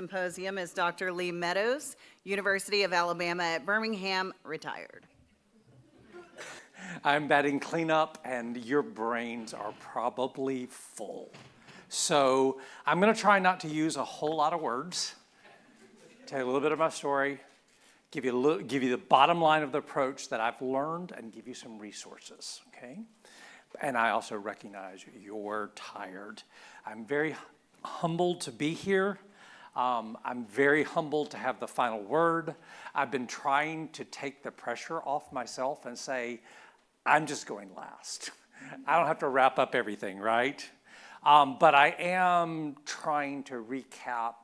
Symposium is Dr. Lee Meadows, University of Alabama at Birmingham, retired. I'm batting cleanup, and your brains are probably full. So I'm going to try not to use a whole lot of words, tell you a little bit of my story, give you the bottom line of the approach that I've learned, and give you some resources, okay? And I also recognize you're tired. I'm very humbled to be here. I'm very humbled to have the final word. I've been trying to take the pressure off myself and say, I'm just going last. I don't have to wrap up everything, right? But I am trying to recap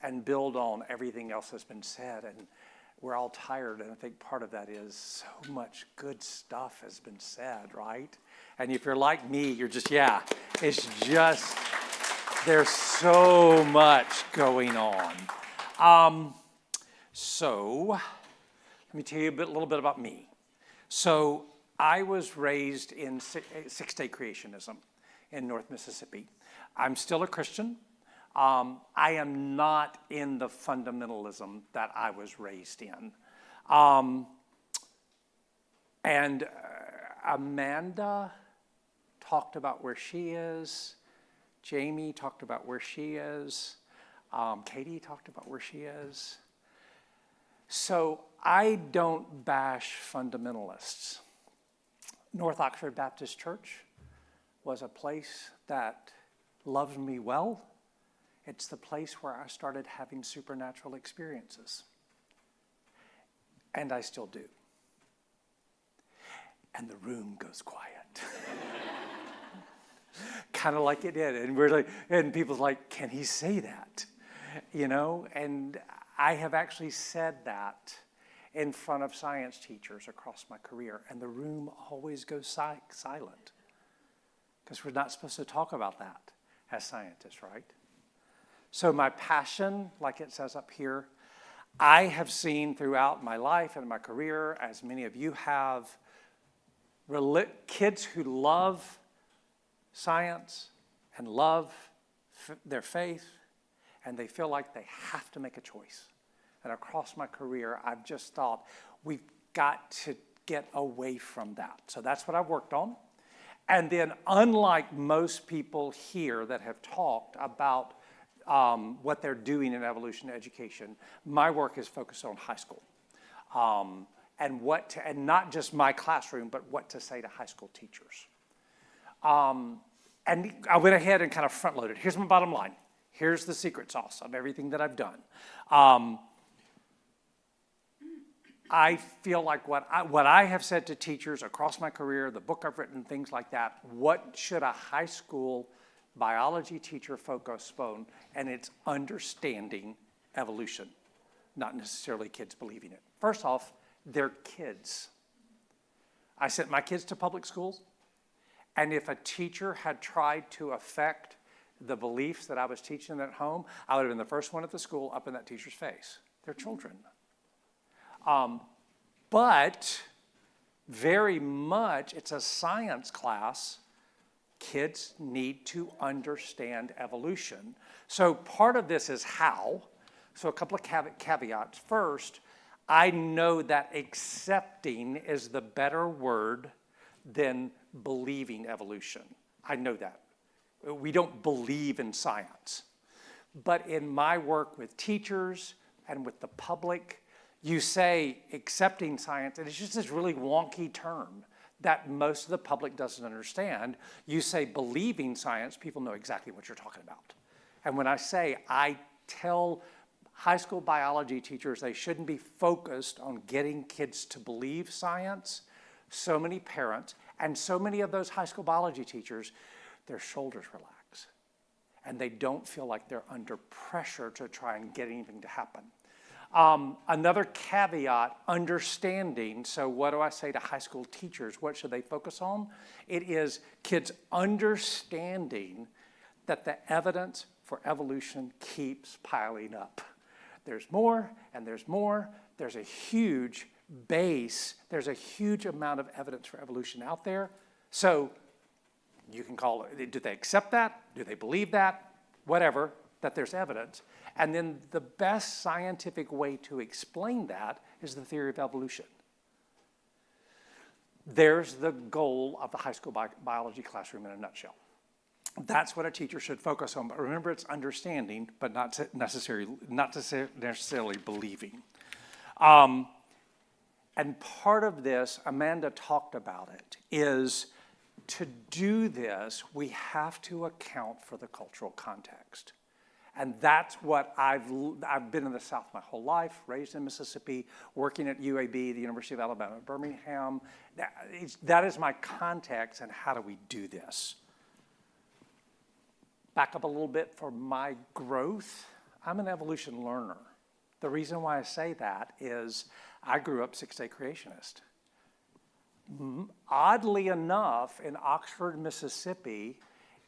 and build on everything else that's been said. And we're all tired, and I think part of that is so much good stuff has been said, right? And if you're like me, you're just, it's just, there's so much going on. So let me tell you a little bit about me. So I was raised in six-day creationism in North Mississippi. I'm still a Christian. I am not in the fundamentalism that I was raised in. And Amanda talked about where she is. Jamie talked about where she is. Katie talked about where she is. So I don't bash fundamentalists. North Oxford Baptist Church was a place that loved me well. It's the place where I started having supernatural experiences. And I still do. And the room goes quiet. Kind of like it did. And we're like, and people's like, can he say that? You know, and I have actually said that in front of science teachers across my career, and the room always goes silent. Because we're not supposed to talk about that as scientists, right? So my passion, like it says up here, I have seen throughout my life and my career, as many of you have, kids who love science and love their faith, and they feel like they have to make a choice. And across my career, I've just thought, we've got to get away from that. So that's what I've worked on. And then unlike most people here that have talked about what they're doing in evolution education, my work is focused on high school. And not just my classroom, but what to say to high school teachers. And I went ahead and kind of front-loaded. Here's my bottom line. Here's the secret sauce of everything that I've done. I feel like what I have said to teachers across my career, the book I've written, things like that, what should a high school biology teacher focus on? And it's understanding evolution, not necessarily kids believing it. First off, they're kids. I sent my kids to public schools, and if a teacher had tried to affect the beliefs that I was teaching at home, I would have been the first one at the school up in that teacher's face. They're children. But very much, it's a science class. Kids need to understand evolution. So part of this is how. So a couple of caveats. First, I know that accepting is the better word than believing evolution. I know that. We don't believe in science. But in my work with teachers and with the public, you say accepting science, and it's just this really wonky term that most of the public doesn't understand. You say believing science, people know exactly what you're talking about. And when I tell high school biology teachers they shouldn't be focused on getting kids to believe science, so many parents and so many of those high school biology teachers, their shoulders relax. And they don't feel like they're under pressure to try and get anything to happen. Another caveat, understanding. So what do I say to high school teachers? What should they focus on? It is kids understanding that the evidence for evolution keeps piling up. There's more, and there's more. There's a huge base. There's a huge amount of evidence for evolution out there. So you can call it, do they accept that? Do they believe that? Whatever. that there's evidence. And then the best scientific way to explain that is the theory of evolution. There's the goal of the high school biology classroom in a nutshell. That's what a teacher should focus on. But remember, it's understanding, but not necessarily believing. And part of this, Amanda talked about it, is to do this, we have to account for the cultural context. And that's what I've been in the South my whole life, raised in Mississippi, working at UAB, the University of Alabama at Birmingham. That is my context, and how do we do this? Back up a little bit for my growth. I'm an evolution learner. The reason why I say that is I grew up six-day creationist. Oddly enough, in Oxford, Mississippi,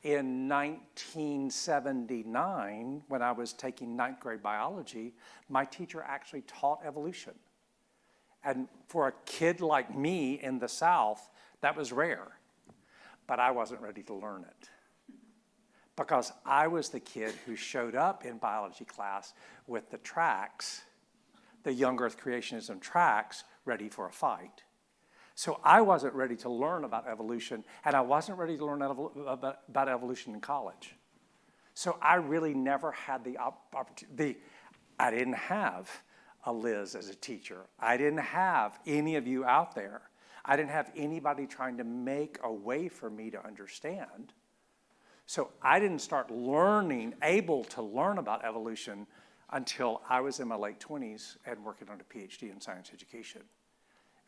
in 1979, when I was taking ninth grade biology, my teacher actually taught evolution. And for a kid like me in the South, that was rare. But I wasn't ready to learn it, because I was the kid who showed up in biology class with the tracks, the young earth creationism tracks, ready for a fight. So I wasn't ready to learn about evolution, and I wasn't ready to learn about evolution in college. So I really never had the opportunity. I didn't have a Liz as a teacher. I didn't have any of you out there. I didn't have anybody trying to make a way for me to understand. So I didn't start able to learn about evolution until I was in my late 20s and working on a PhD in science education.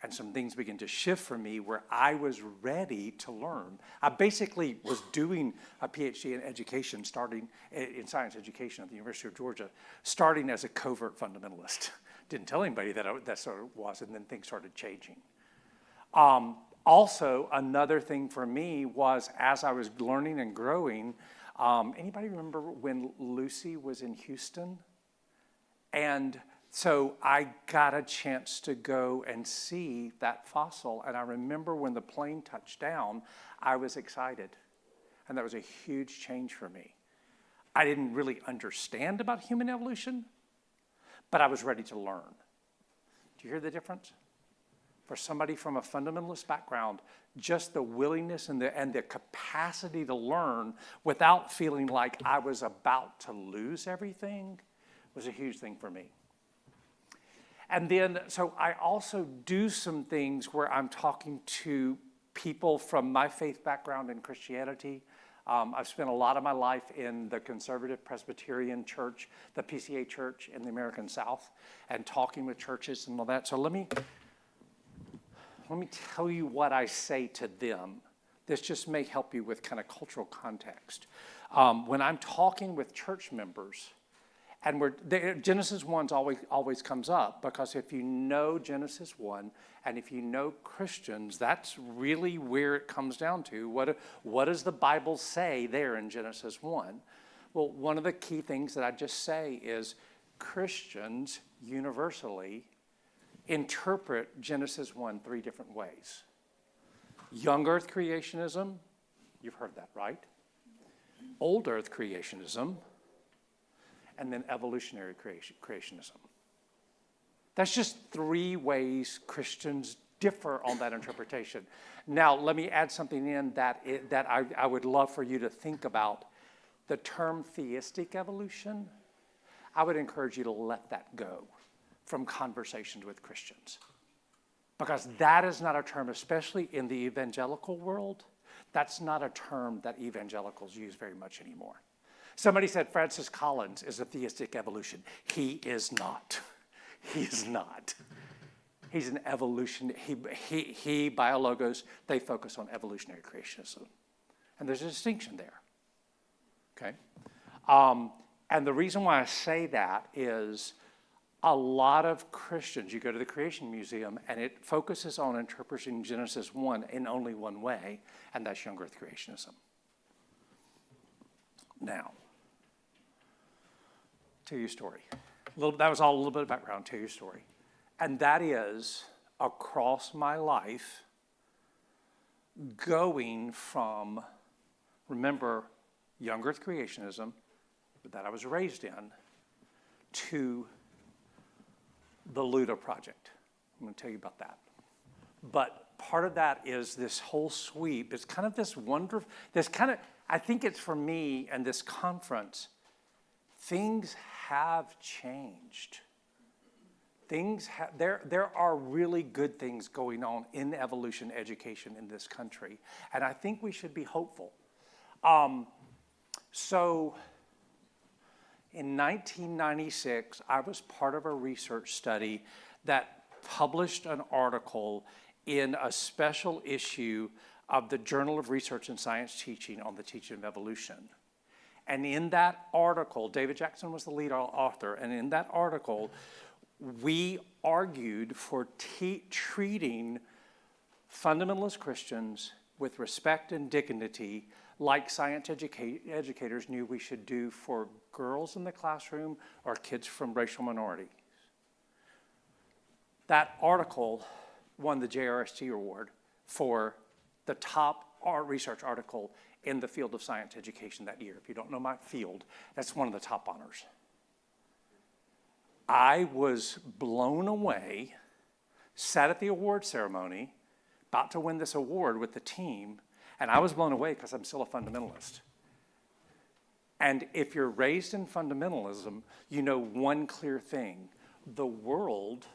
And some things began to shift for me where I was ready to learn. I basically was doing a PhD in education, starting in science education at the University of Georgia, starting as a covert fundamentalist. Didn't tell anybody that that sort of was, and then things started changing. Also, another thing for me was, as I was learning and growing, anybody remember when Lucy was in Houston? And so I got a chance to go and see that fossil. And I remember when the plane touched down, I was excited. And that was a huge change for me. I didn't really understand about human evolution, but I was ready to learn. Do you hear the difference? For somebody from a fundamentalist background, just the willingness and the capacity to learn without feeling like I was about to lose everything was a huge thing for me. And then, so I also do some things where I'm talking to people from my faith background in Christianity. I've spent a lot of my life in the conservative Presbyterian church, the PCA church in the American South, and talking with churches and all that. So let me tell you what I say to them. This just may help you with kind of cultural context. When I'm talking with church members, and Genesis 1 always comes up, because if you know Genesis 1, and if you know Christians, that's really where it comes down to. What does the Bible say there in Genesis 1? Well, one of the key things that I just say is Christians universally interpret Genesis 1 three different ways. Young earth creationism, you've heard that, right? Old earth creationism, and then evolutionary creationism. That's just three ways Christians differ on that interpretation. Now, let me add something in that I would love for you to think about. The term theistic evolution, I would encourage you to let that go from conversations with Christians. Because that is not a term, especially in the evangelical world, that's not a term that evangelicals use very much anymore. Somebody said Francis Collins is a theistic evolution. He is not. He is not. He's an evolution. He biologos, they focus on evolutionary creationism. And there's a distinction there. Okay? And the reason why I say that is a lot of Christians, you go to the Creation Museum, and it focuses on interpreting Genesis 1 in only one way, and that's young earth creationism. Now, tell you a story. That was all a little bit of background, tell you a story. And that is, across my life, going from, remember, young earth creationism, that I was raised in to the Luda Project. I'm going to tell you about that. But part of that is this whole sweep. It's kind of this wonderful, I think it's for me and this conference, things have changed. There are really good things going on in evolution education in this country, and I think we should be hopeful. So in 1996, I was part of a research study that published an article in a special issue of the Journal of Research and Science Teaching on the teaching of evolution. And in that article, David Jackson was the lead author, and in that article, we argued for treating fundamentalist Christians with respect and dignity like science educators knew we should do for girls in the classroom or kids from racial minorities. That article won the JRST award for the top research article in the field of science education that year. If you don't know my field, that's one of the top honors. I was blown away, sat at the award ceremony, about to win this award with the team, and I was blown away because I'm still a fundamentalist. And if you're raised in fundamentalism, you know one clear thing: the world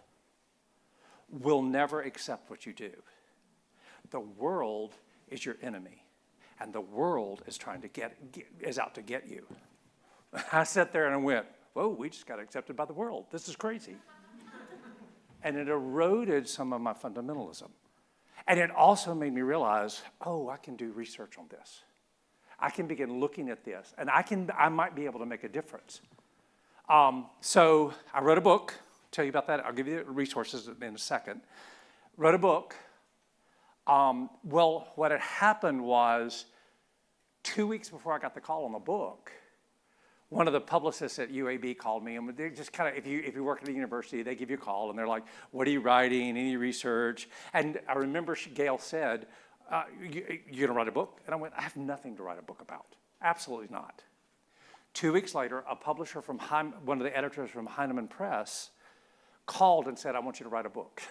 will never accept what you do. The world is your enemy, and the world is trying to is out to get you. I sat there and I went, whoa, we just got accepted by the world. This is crazy. And it eroded some of my fundamentalism. And it also made me realize, oh, I can do research on this. I can begin looking at this, and I might be able to make a difference. So I wrote a book. Tell you about that. I'll give you the resources in a second. Wrote a book. Well, what had happened was 2 weeks before I got the call on the book, one of the publicists at UAB called me, and they just kind of, if you work at a university, they give you a call, and they're like, what are you writing, any research? And I remember Gail said, you going to write a book? And I went, I have nothing to write a book about. Absolutely not. 2 weeks later, a publisher from one of the editors from Heinemann Press called and said, I want you to write a book.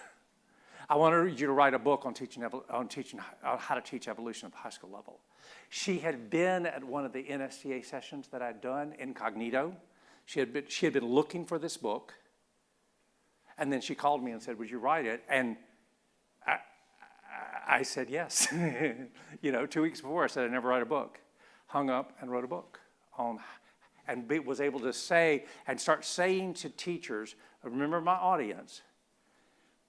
I wanted you to write a book on teaching how to teach evolution at the high school level. She had been at one of the NSTA sessions that I'd done, incognito. She had been looking for this book, and then she called me and said, would you write it? And I said yes. 2 weeks before, I said I'd never write a book. Hung up and wrote a book and was able to say and start saying to teachers, remember my audience,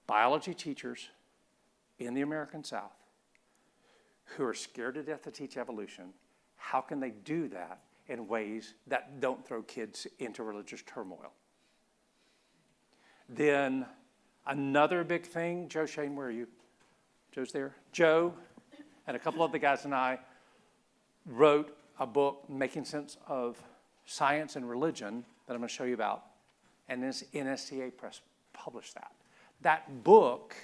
biology teachers in the American South who are scared to death to teach evolution, how can they do that in ways that don't throw kids into religious turmoil? Then another big thing, Joe Shane, where are you? Joe's there. Joe and a couple of the guys and I wrote a book, Making Sense of Science and Religion, that I'm going to show you about, and this NSTA Press published that. That book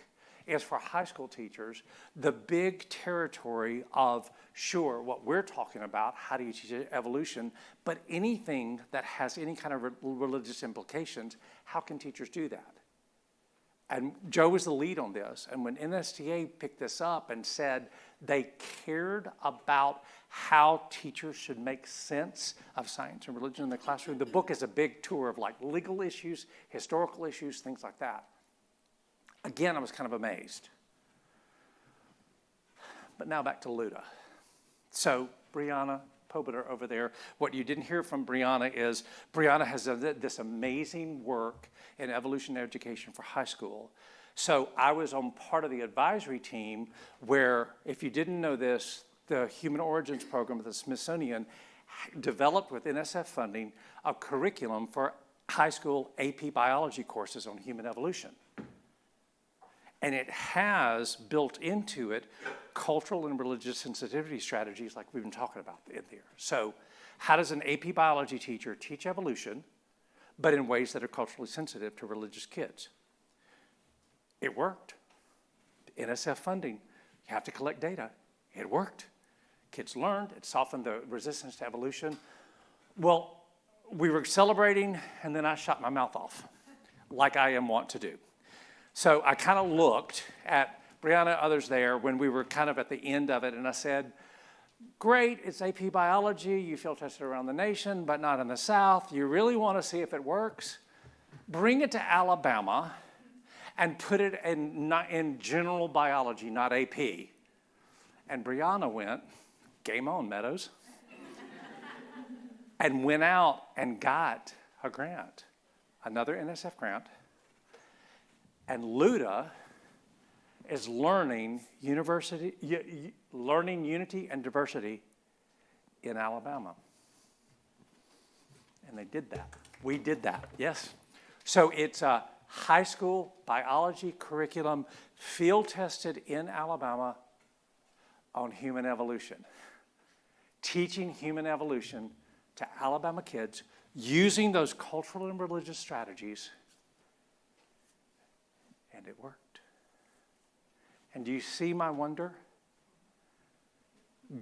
is for high school teachers, the big territory of, sure, what we're talking about, how do you teach evolution, but anything that has any kind of religious implications, how can teachers do that? And Joe was the lead on this, and when NSTA picked this up and said they cared about how teachers should make sense of science and religion in the classroom, the book is a big tour of like legal issues, historical issues, things like that. Again, I was kind of amazed. But now back to Luda. So Brianna Pobiter over there, what you didn't hear from Brianna is Brianna has done this amazing work in evolution education for high school. So I was on part of the advisory team where, if you didn't know this, the Human Origins program at the Smithsonian developed with NSF funding a curriculum for high school AP biology courses on human evolution. And it has built into it cultural and religious sensitivity strategies like we've been talking about in there. So how does an AP biology teacher teach evolution, but in ways that are culturally sensitive to religious kids? It worked. NSF funding, you have to collect data. It worked. Kids learned. It softened the resistance to evolution. Well, we were celebrating, and then I shut my mouth off, like I am wont to do. So I kind of looked at Brianna, others there, when we were kind of at the end of it, and I said, great, it's AP biology, you field tested around the nation, but not in the South. You really want to see if it works? Bring it to Alabama and put it in general biology, not AP. And Brianna went, game on, Meadows. And went out and got a grant, another NSF grant. And Luda is learning unity and diversity in Alabama. And they did that. We did that, yes. So it's a high school biology curriculum field tested in Alabama on human evolution. Teaching human evolution to Alabama kids using those cultural and religious strategies, and it worked. And do you see my wonder?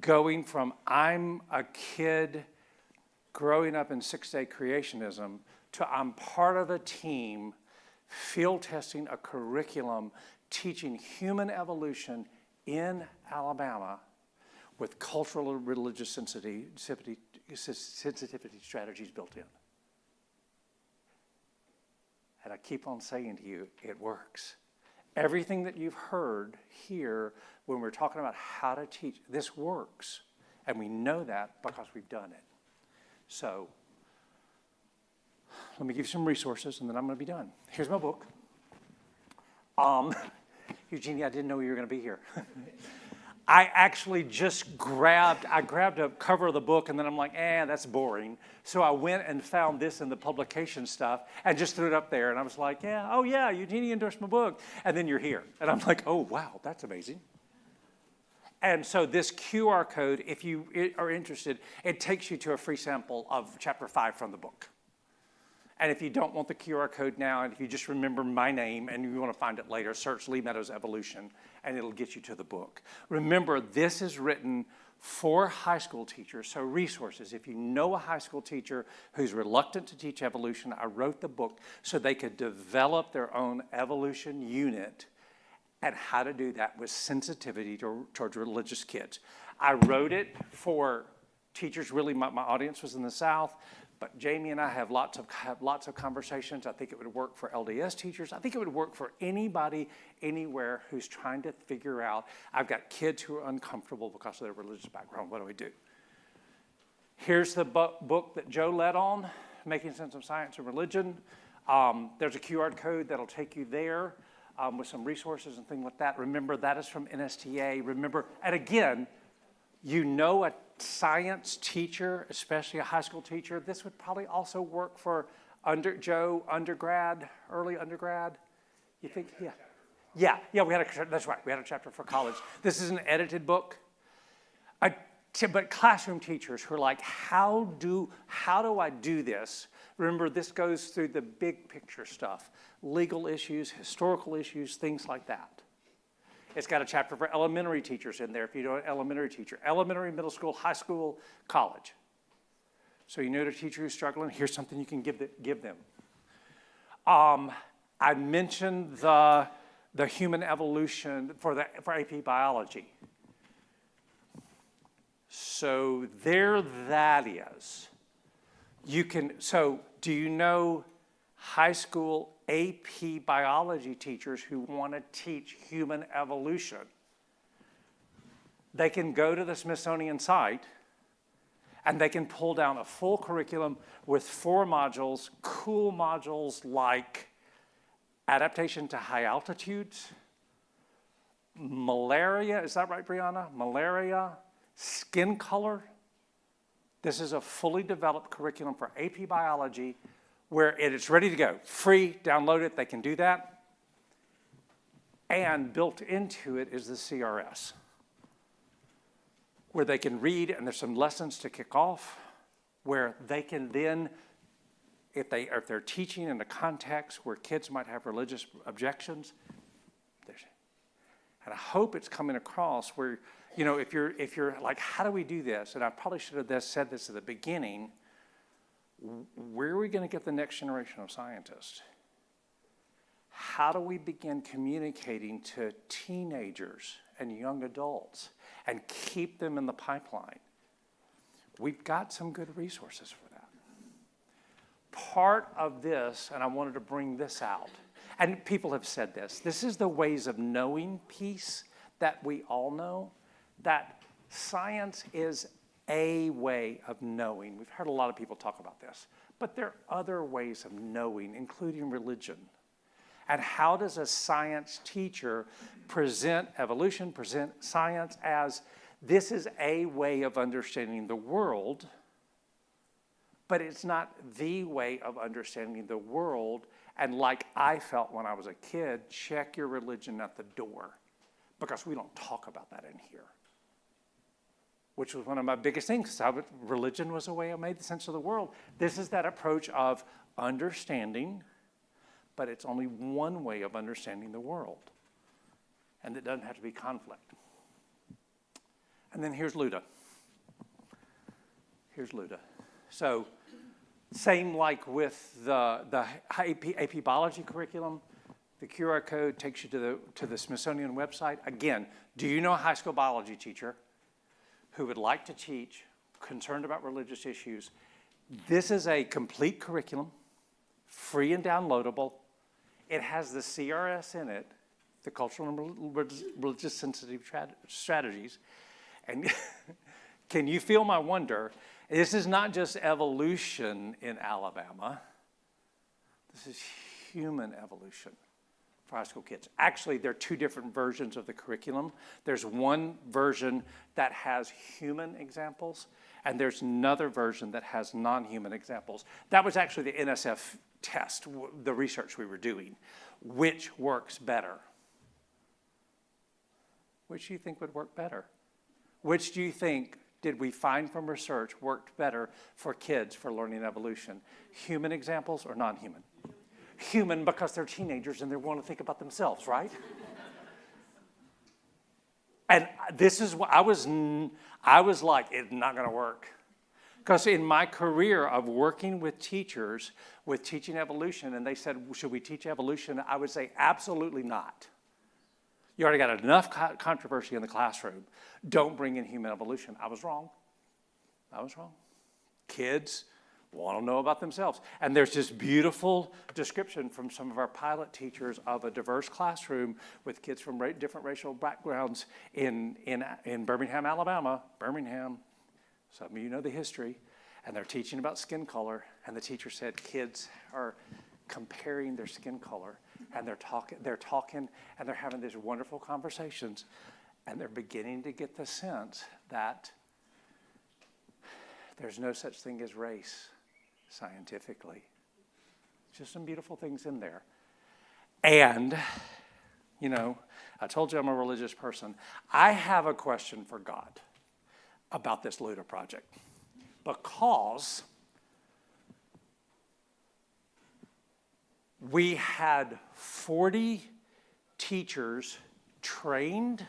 Going from I'm a kid growing up in six-day creationism to I'm part of a team field testing a curriculum teaching human evolution in Alabama with cultural and religious sensitivity strategies built in. And I keep on saying to you, it works. Everything that you've heard here when we're talking about how to teach, this works. And we know that because we've done it. So let me give you some resources and then I'm going to be done. Here's my book. Eugenia, I didn't know you were going to be here. I actually just grabbed a cover of the book and then I'm like, that's boring. So I went and found this in the publication stuff and just threw it up there. And I was like, Eugenia endorsed my book. And then you're here. And I'm like, oh, wow, that's amazing. And so this QR code, if you are interested, it takes you to a free sample of chapter 5 from the book. And if you don't want the QR code now, and if you just remember my name and you want to find it later, search Lee Meadows Evolution, and it'll get you to the book. Remember, this is written for high school teachers, so resources. If you know a high school teacher who's reluctant to teach evolution, I wrote the book so they could develop their own evolution unit and how to do that with sensitivity towards religious kids. I wrote it for teachers, really my audience was in the South, but Jamie and I have lots of conversations. I think it would work for LDS teachers. I think it would work for anybody, anywhere who's trying to figure out, I've got kids who are uncomfortable because of their religious background. What do we do? Here's the book that Joe led on, Making Sense of Science and Religion. There's a QR code that'll take you there with some resources and things like that. Remember, that is from NSTA. Remember, and again, you know a science teacher, especially a high school teacher, this would probably also work for Joe, undergrad, early undergrad. You think? Yeah, that's right. We had a chapter for college. This is an edited book. But classroom teachers who are like, how do I do this? Remember, this goes through the big picture stuff, legal issues, historical issues, things like that. It's got a chapter for elementary teachers in there if you know an elementary teacher. Elementary, middle school, high school, college. So you know a teacher who's struggling, here's something you can give them. I mentioned the human evolution for AP biology. So there that is. So do you know high school AP biology teachers who want to teach human evolution? They can go to the Smithsonian site and they can pull down a full curriculum with 4 modules, cool modules like adaptation to high altitudes, malaria, is that right, Brianna? Malaria, skin color. This is a fully developed curriculum for AP biology where it is ready to go. Free, download it, they can do that. And built into it is the CRS, where they can read, and there's some lessons to kick off, where they can then, if they're teaching in a context where kids might have religious objections, and I hope it's coming across where, if you're like, how do we do this? And I probably should have said this at the beginning. where are we going to get the next generation of scientists? How do we begin communicating to teenagers and young adults and keep them in the pipeline? We've got some good resources for that. Part of this, and I wanted to bring this out, and people have said this is the ways of knowing piece that we all know, that science is a way of knowing. We've heard a lot of people talk about this, but there are other ways of knowing, including religion. And how does a science teacher present evolution, present science as this is a way of understanding the world, but it's not the way of understanding the world. And like I felt when I was a kid, check your religion at the door, because we don't talk about that in here, which was one of my biggest things. Religion was a way I made sense of the world. This is that approach of understanding, but it's only one way of understanding the world. And it doesn't have to be conflict. And then here's Luda. Here's Luda. So same like with the AP biology curriculum, the QR code takes you to the Smithsonian website. Again, do you know a high school biology teacher who would like to teach, concerned about religious issues? This is a complete curriculum, free and downloadable. It has the CRS in it, the cultural and religious sensitive strategies. And can you feel my wonder? This is not just evolution in Alabama. This is human evolution for high school kids. Actually, there are two different versions of the curriculum. There's one version that has human examples, and there's another version that has non-human examples. That was actually the NSF test, the research we were doing. Which works better? Which do you think would work better? Which do you think, did we find from research, worked better for kids for learning evolution? Human examples or non-human? Human, because they're teenagers and they want to think about themselves, right? And this is what I was like, it's not going to work. Because in my career of working with teachers, with teaching evolution, and they said, should we teach evolution? I would say, absolutely not. You already got enough controversy in the classroom. Don't bring in human evolution. I was wrong. Kids want to know about themselves. And there's this beautiful description from some of our pilot teachers of a diverse classroom with kids from different racial backgrounds in Birmingham, Alabama. Birmingham, some of you know the history. And they're teaching about skin color. And the teacher said kids are comparing their skin color. And they're talking, and they're having these wonderful conversations. And they're beginning to get the sense that there's no such thing as race scientifically. Just some beautiful things in there. And, you know, I told you I'm a religious person. I have a question for God about this Luda project. Because we had 40 teachers trained.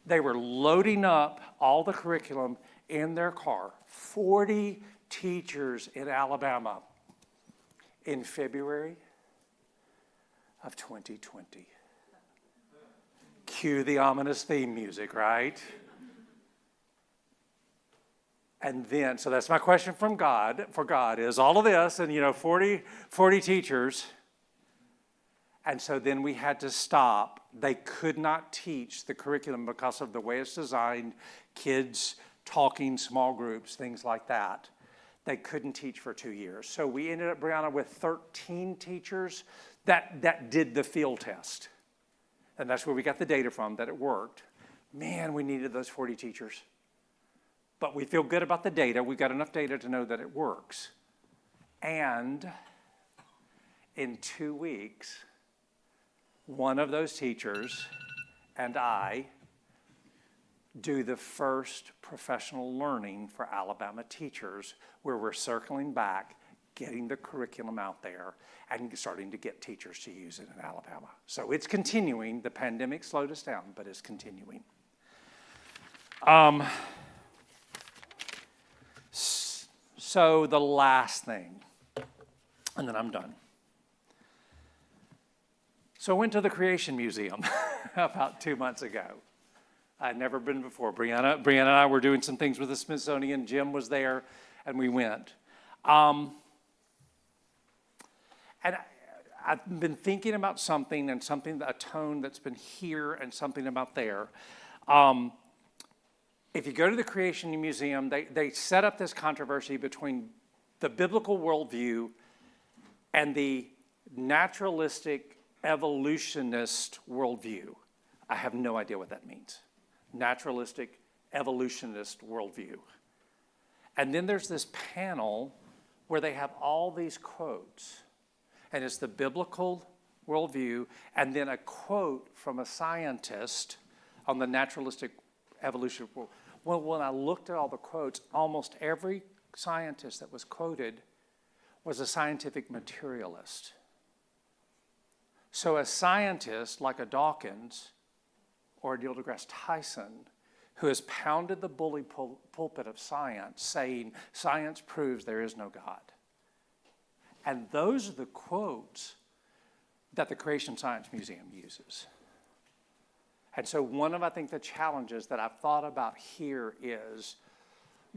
They were loading up all the curriculum in their car. 40 teachers in Alabama in February of 2020. Cue the ominous theme music, right? And then, so that's my question from God, for God, is all of this, and 40 teachers. And so then we had to stop. They could not teach the curriculum because of the way it's designed, kids talking, small groups, things like that. They couldn't teach for 2 years. So we ended up, Brianna, with 13 teachers that did the field test. And that's where we got the data from, that it worked. Man, we needed those 40 teachers. But we feel good about the data. We've got enough data to know that it works. And in 2 weeks, one of those teachers and I do the first professional learning for Alabama teachers, where we're circling back, getting the curriculum out there, and starting to get teachers to use it in Alabama. So it's continuing. The pandemic slowed us down, but it's continuing. So the last thing, and then I'm done. So I went to the Creation Museum about 2 months ago. I'd never been before. Brianna and I were doing some things with the Smithsonian. Jim was there, and we went. And I've been thinking about something, and a tone that's been here and something about there. If you go to the Creation Museum, they set up this controversy between the biblical worldview and the naturalistic evolutionist worldview. I have no idea what that means. Naturalistic evolutionist worldview. And then there's this panel where they have all these quotes. And it's the biblical worldview and then a quote from a scientist on the naturalistic evolution world. Well, when I looked at all the quotes, almost every scientist that was quoted was a scientific materialist. So a scientist like a Dawkins or a Neil deGrasse Tyson, who has pounded the bully pulpit of science, saying, science proves there is no God. And those are the quotes that the Creation Science Museum uses. And so one of, I think, the challenges that I've thought about here is,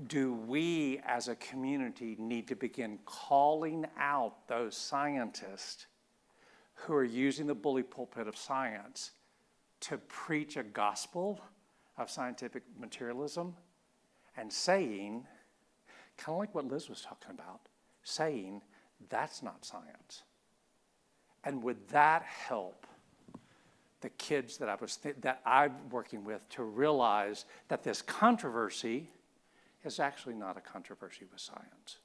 do we as a community need to begin calling out those scientists who are using the bully pulpit of science to preach a gospel of scientific materialism and saying, kind of like what Liz was talking about, saying that's not science? And would that help the kids that I'm working with to realize that this controversy is actually not a controversy with science?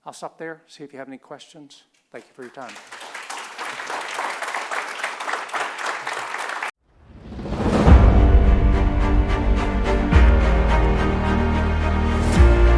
I'll stop there, see if you have any questions. Thank you for your time.